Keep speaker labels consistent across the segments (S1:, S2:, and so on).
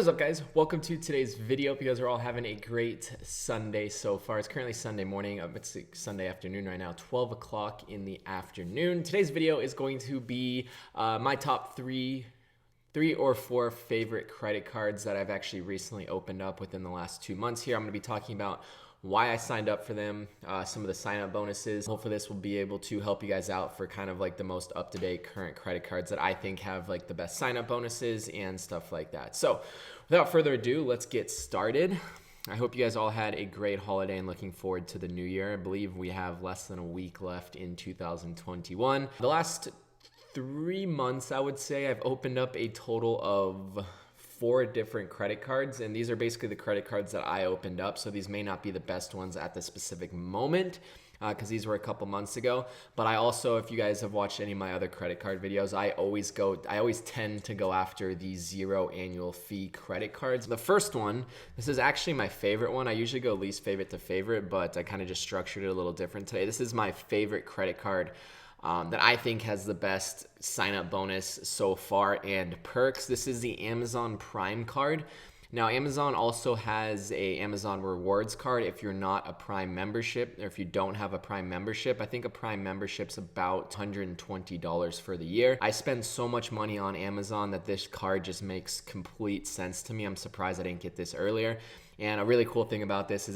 S1: What is up, guys? Welcome to today's video. Hope you guys are all having a great Sunday so far. It's currently Sunday morning. It's Sunday afternoon right now, 12 o'clock in the afternoon. Today's video is going to be my top three or four favorite credit cards that I've actually recently opened up within the last 2 months here. I'm going to be talking about why I signed up for them, some of the sign up bonuses. Hopefully this will be able to help you guys out for kind of like the most up-to-date current credit cards that I think have like the best sign up bonuses and stuff like that. So without further ado, let's get started. I hope you guys all had a great holiday and looking forward to the new year. I believe we have less than a week left in 2021. The last 3 months, I would say, I've opened up a total of 4 different credit cards, and these are basically the credit cards that I opened up. So these may not be the best ones at the specific moment because these were a couple months ago. But I also, if you guys have watched any of my other credit card videos, I always tend to go after the 0 annual fee credit cards. The first one, this is actually my favorite one. I usually go least favorite to favorite, but I kind of just structured it a little different today. This is my favorite credit card that I think has the best sign-up bonus so far and perks. This is the Amazon Prime card. Now, Amazon also has a Amazon Rewards card if you're not a Prime membership, or if you don't have a Prime membership. I think a Prime membership's about $120 for the year. I spend so much money on Amazon that this card just makes complete sense to me. I'm surprised I didn't get this earlier. And a really cool thing about this is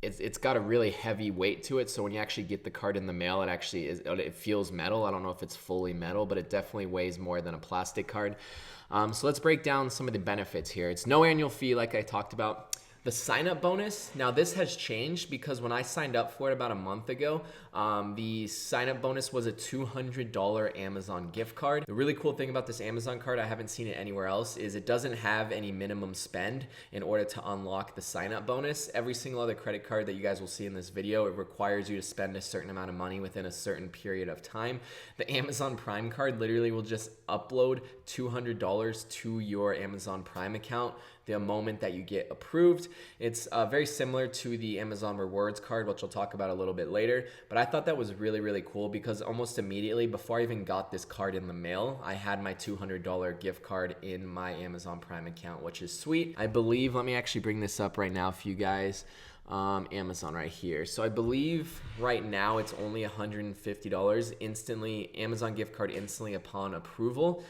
S1: it's got a really heavy weight to it, so when you actually get the card in the mail, it feels metal. I don't know if it's fully metal, but it definitely weighs more than a plastic card. So let's break down some of the benefits here. It's no annual fee, like I talked about. The sign-up bonus, now this has changed because when I signed up for it about a month ago, the sign-up bonus was a $200 Amazon gift card. The really cool thing about this Amazon card, I haven't seen it anywhere else, is it doesn't have any minimum spend in order to unlock the sign-up bonus. Every single other credit card that you guys will see in this video, it requires you to spend a certain amount of money within a certain period of time. The Amazon Prime card literally will just upload $200 to your Amazon Prime account the moment that you get approved. It's very similar to the Amazon Rewards card, which I'll talk about a little bit later. But I thought that was really, really cool because almost immediately before I even got this card in the mail, I had my $200 gift card in my Amazon Prime account, which is sweet. I believe, let me actually bring this up right now for you guys. Amazon right here. So I believe right now it's only $150 instantly, Amazon gift card instantly upon approval.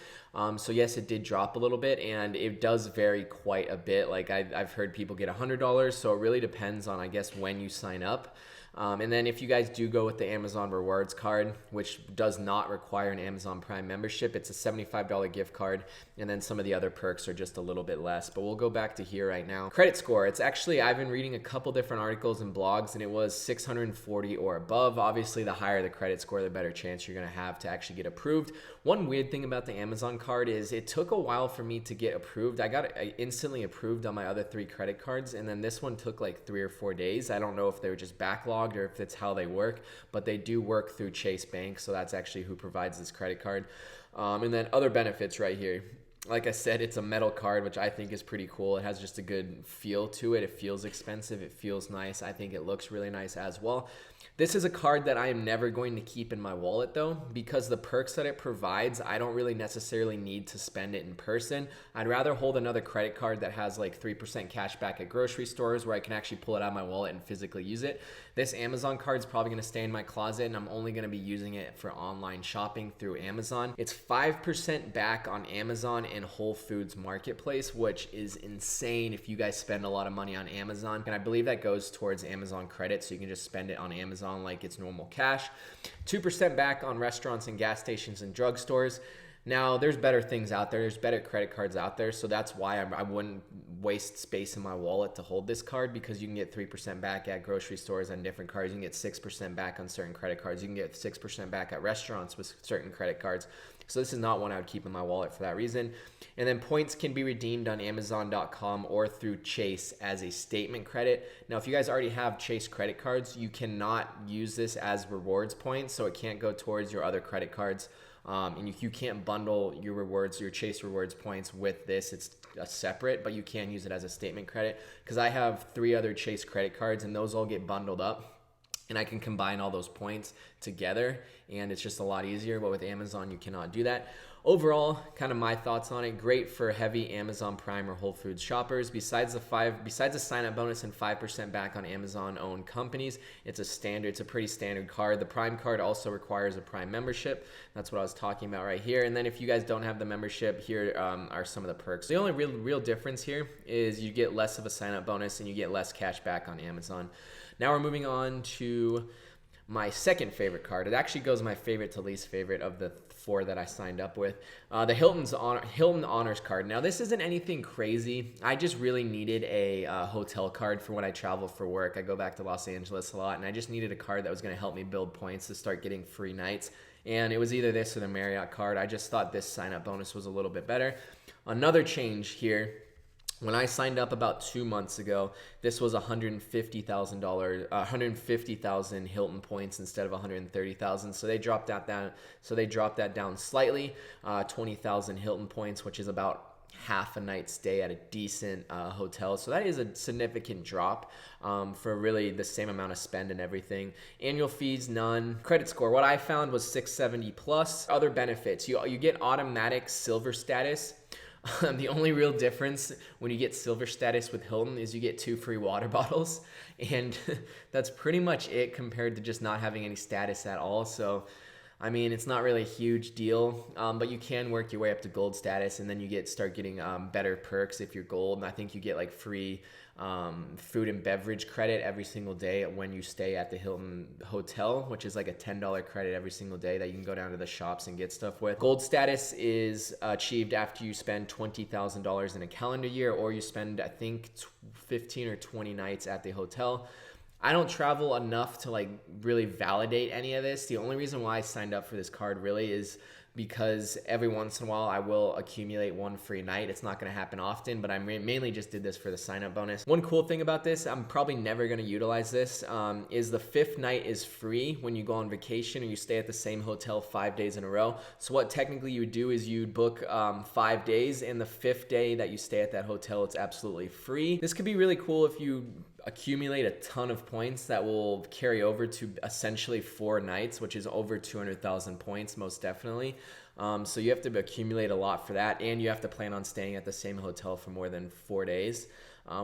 S1: So yes, it did drop a little bit, and it does vary quite a bit. Like I've heard people get $100, so it really depends on, I guess, when you sign up. And then if you guys do go with the Amazon Rewards card, which does not require an Amazon Prime membership, it's a $75 gift card, and then some of the other perks are just a little bit less. But we'll go back to here right now. Credit score, it's actually, I've been reading a couple different articles and blogs, and it was 640 or above. Obviously, the higher the credit score, the better chance you're gonna have to actually get approved. One weird thing about the Amazon card is it took a while for me to get approved. I got instantly approved on my other 3 credit cards, and then this one took like 3 or 4 days. I don't know if they were just backlogged or if that's how they work, but they do work through Chase Bank, so that's actually who provides this credit card. And then other benefits right here. Like I said, it's a metal card, which I think is pretty cool. It has just a good feel to it. It feels expensive. It feels nice. I think it looks really nice as well. This is a card that I am never going to keep in my wallet though, because the perks that it provides, I don't really necessarily need to spend it in person. I'd rather hold another credit card that has like 3% cash back at grocery stores where I can actually pull it out of my wallet and physically use it. This Amazon card is probably going to stay in my closet, and I'm only going to be using it for online shopping through Amazon. It's 5% back on Amazon and Whole Foods Marketplace, which is insane if you guys spend a lot of money on Amazon. And I believe that goes towards Amazon credit, so you can just spend it on Amazon like it's normal cash. 2% back on restaurants and gas stations and drugstores. Now, there's better things out there. There's better credit cards out there, so that's why I wouldn't waste space in my wallet to hold this card, because you can get 3% back at grocery stores on different cards. You can get 6% back on certain credit cards. You can get 6% back at restaurants with certain credit cards. So this is not one I would keep in my wallet for that reason. And then points can be redeemed on Amazon.com or through Chase as a statement credit. Now, if you guys already have Chase credit cards, you cannot use this as rewards points, so it can't go towards your other credit cards. And you can't bundle your rewards, your Chase rewards points with this. It's separate, but you can use it as a statement credit, because I have 3 other Chase credit cards and those all get bundled up. and I can combine all those points together, and it's just a lot easier. But with Amazon, you cannot do that. Overall, kind of my thoughts on it. Great for heavy Amazon Prime or Whole Foods shoppers. Besides the sign-up bonus and 5% back on Amazon-owned companies, it's a pretty standard card. The Prime card also requires a Prime membership. That's what I was talking about right here. And then if you guys don't have the membership, here are some of the perks. The only real difference here is you get less of a sign-up bonus and you get less cash back on Amazon. Now we're moving on to my second favorite card. It actually goes my favorite to least favorite of the 4 that I signed up with. The Hilton Honors card. Now this isn't anything crazy. I just really needed a hotel card for when I travel for work. I go back to Los Angeles a lot, and I just needed a card that was going to help me build points to start getting free nights. And it was either this or the Marriott card. I just thought this sign-up bonus was a little bit better. Another change here. When I signed up about 2 months ago, this was $150,000 Hilton points instead of 130,000. So they dropped that down. Slightly, 20,000 Hilton points, which is about half a night stay at a decent hotel. So that is a significant drop for really the same amount of spend and everything. Annual fees, none. Credit score, what I found was 670 plus. Other benefits, you get automatic silver status. The only real difference when you get silver status with Hilton is you get 2 free water bottles, and that's pretty much it compared to just not having any status at all. So I mean, it's not really a huge deal, but you can work your way up to gold status, and then you start getting better perks if you're gold. And I think you get like free food and beverage credit every single day when you stay at the Hilton hotel, which is like a $10 credit every single day that you can go down to the shops and get stuff with. Gold status is achieved after you spend $20,000 in a calendar year, or you spend, I think, 15 or 20 nights at the hotel. I don't travel enough to like really validate any of this. The only reason why I signed up for this card really is because every once in a while I will accumulate 1 free night. It's not going to happen often, but I mainly just did this for the sign-up bonus. One cool thing about this, I'm probably never going to utilize this, is the 5th night is free when you go on vacation or you stay at the same hotel 5 days in a row. So what technically you would do is you'd book 5 days, and the 5th day that you stay at that hotel, it's absolutely free. This could be really cool if you accumulate a ton of points that will carry over to essentially 4 nights, which is over 200,000 points, most definitely. So you have to accumulate a lot for that, and you have to plan on staying at the same hotel for more than 4 days,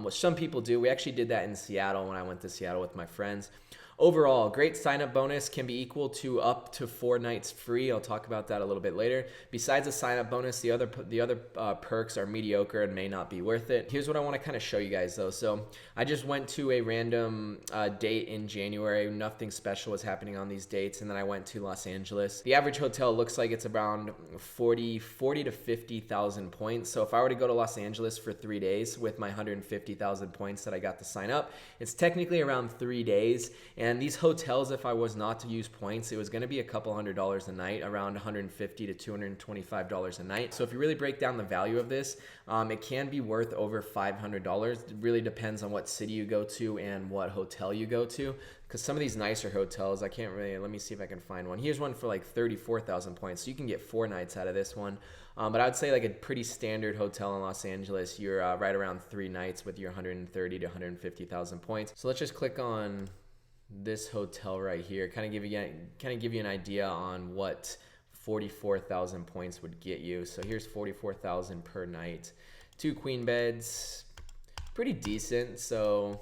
S1: which some people do. We actually did that in Seattle when I went to Seattle with my friends. Overall, great sign-up bonus, can be equal to up to 4 nights free. I'll talk about that a little bit later. Besides the sign-up bonus, the other perks are mediocre and may not be worth it. Here's what I want to kind of show you guys though. So I just went to a random date in January. Nothing special was happening on these dates, and then I went to Los Angeles. The average hotel looks like it's around 40 to 50,000 points. So if I were to go to Los Angeles for 3 days with my 150,000 points that I got to sign up, it's technically around 3 days. And these hotels, if I was not to use points, it was going to be a couple $100s a night, around $150 to $225 a night. So if you really break down the value of this, it can be worth over $500. It really depends on what city you go to and what hotel you go to. Because some of these nicer hotels, I can't really, let me see if I can find one. Here's one for like 34,000 points. So you can get 4 nights out of this one. But I would say like a pretty standard hotel in Los Angeles, you're right around 3 nights with your 130 to 150,000 points. So let's just click on this hotel right here, kind of give you an idea on what 44,000 points would get you. So here's 44,000 per night, 2 queen beds, pretty decent. So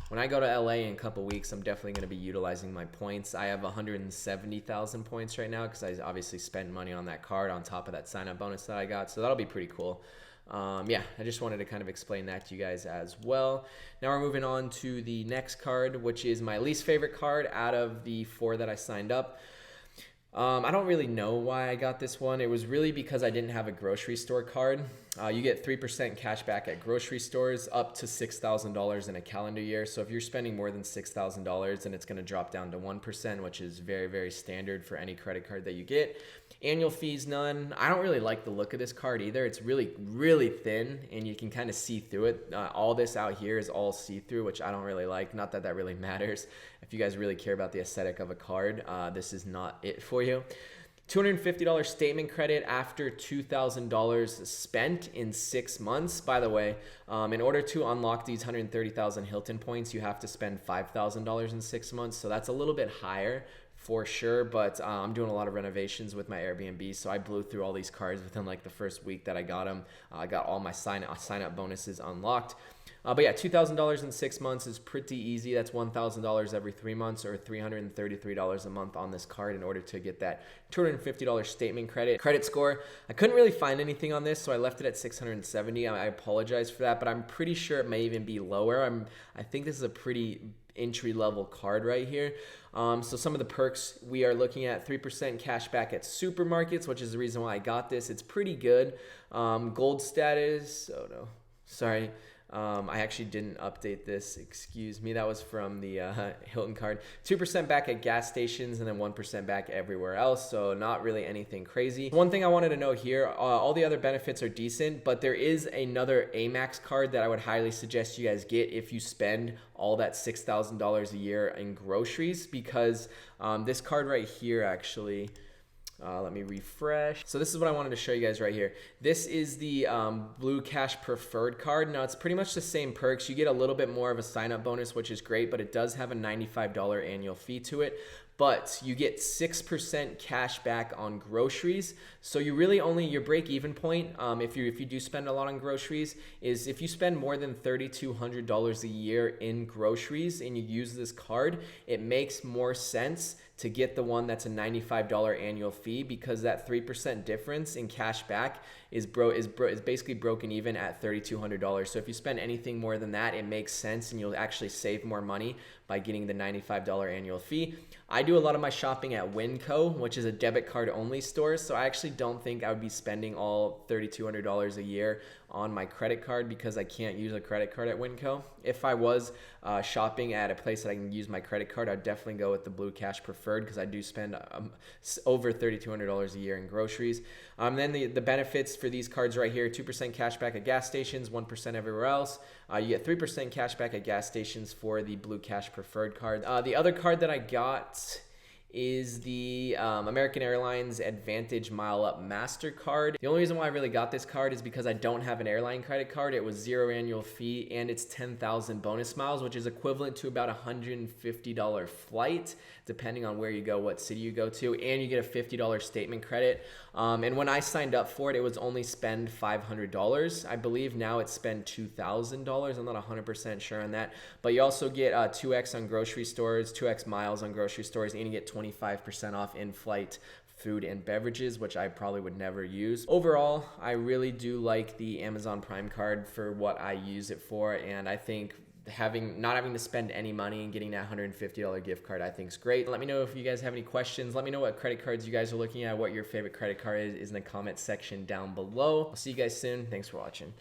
S1: when I go to LA in a couple weeks, I'm definitely going to be utilizing my points. I have 170,000 points right now because I obviously spent money on that card on top of that sign-up bonus that I got. So that'll be pretty cool. Yeah, I just wanted to kind of explain that to you guys as well. Now we're moving on to the next card, which is my least favorite card out of the 4 that I signed up. I don't really know why I got this one. It was really because I didn't have a grocery store card. You get 3% cash back at grocery stores up to $6,000 in a calendar year. So if you're spending more than $6,000, then it's going to drop down to 1%, which is very, very standard for any credit card that you get. Annual fees, none. I don't really like the look of this card either. It's really, really thin, and you can kind of see through it. All this out here is all see-through, which I don't really like. Not that that really matters. If you guys really care about the aesthetic of a card, this is not it for you. $250 statement credit after $2,000 spent in 6 months. By the way, in order to unlock these 130,000 Hilton points, you have to spend $5,000 in 6 months. So that's a little bit higher for sure, but I'm doing a lot of renovations with my Airbnb, so I blew through all these cards within like the first week that I got them. I got all my sign up bonuses unlocked. But yeah, $2,000 in 6 months is pretty easy. That's $1,000 every 3 months, or $333 a month on this card in order to get that $250 statement credit. Credit score, I couldn't really find anything on this, so I left it at 670. I apologize for that, but I'm pretty sure it may even be lower. I think this is a pretty entry-level card right here. So some of the perks, we are looking at 3% cash back at supermarkets, which is the reason why I got this. It's pretty good. Gold status, oh no, sorry. I actually didn't update this, excuse me. That was from the Hilton card. 2% back at gas stations and then 1% back everywhere else, so not really anything crazy. One thing I wanted to note here, all the other benefits are decent, but there is another AMEX card that I would highly suggest you guys get if you spend all that $6,000 a year in groceries, because this card right here actually, let me refresh. So this is what I wanted to show you guys right here. This is the Blue Cash Preferred card. Now it's pretty much the same perks. You get a little bit more of a sign-up bonus, which is great, but it does have a $95 annual fee to it. But you get 6% cash back on groceries. So you really only, your break-even point, if you do spend a lot on groceries, is if you spend more than $3,200 a year in groceries and you use this card, it makes more sense to get the one that's a $95 annual fee, because that 3% difference in cash back is basically broken even at $3,200. So if you spend anything more than that, it makes sense and you'll actually save more money by getting the $95 annual fee. I do a lot of my shopping at Winco, which is a debit card only store, so I actually don't think I would be spending all $3,200 a year on my credit card, because I can't use a credit card at Winco. If I was shopping at a place that I can use my credit card, I'd definitely go with the Blue Cash Preferred, because I do spend over $3,200 a year in groceries. Then the benefits for these cards right here: 2% cash back at gas stations, 1% everywhere else. You get 3% cash back at gas stations for the Blue Cash Preferred card. The other card that I got is the American Airlines Advantage MileUp MasterCard. The only reason why I really got this card is because I don't have an airline credit card. It was 0 annual fee and it's 10,000 bonus miles, which is equivalent to about $150 flight, depending on where you go, what city you go to, and you get a $50 statement credit. And when I signed up for it, it was only spend $500. I believe now it's spend $2,000. I'm not 100% sure on that, but you also get 2x on grocery stores, 2x miles on grocery stores, and you get 25% off in-flight food and beverages, which I probably would never use. Overall, I really do like the Amazon Prime card for what I use it for, and I think not having to spend any money and getting that $150 gift card, I think is great. Let me know if you guys have any questions. Let me know what credit cards you guys are looking at, what your favorite credit card is in the comment section down below. I'll see you guys soon. Thanks for watching.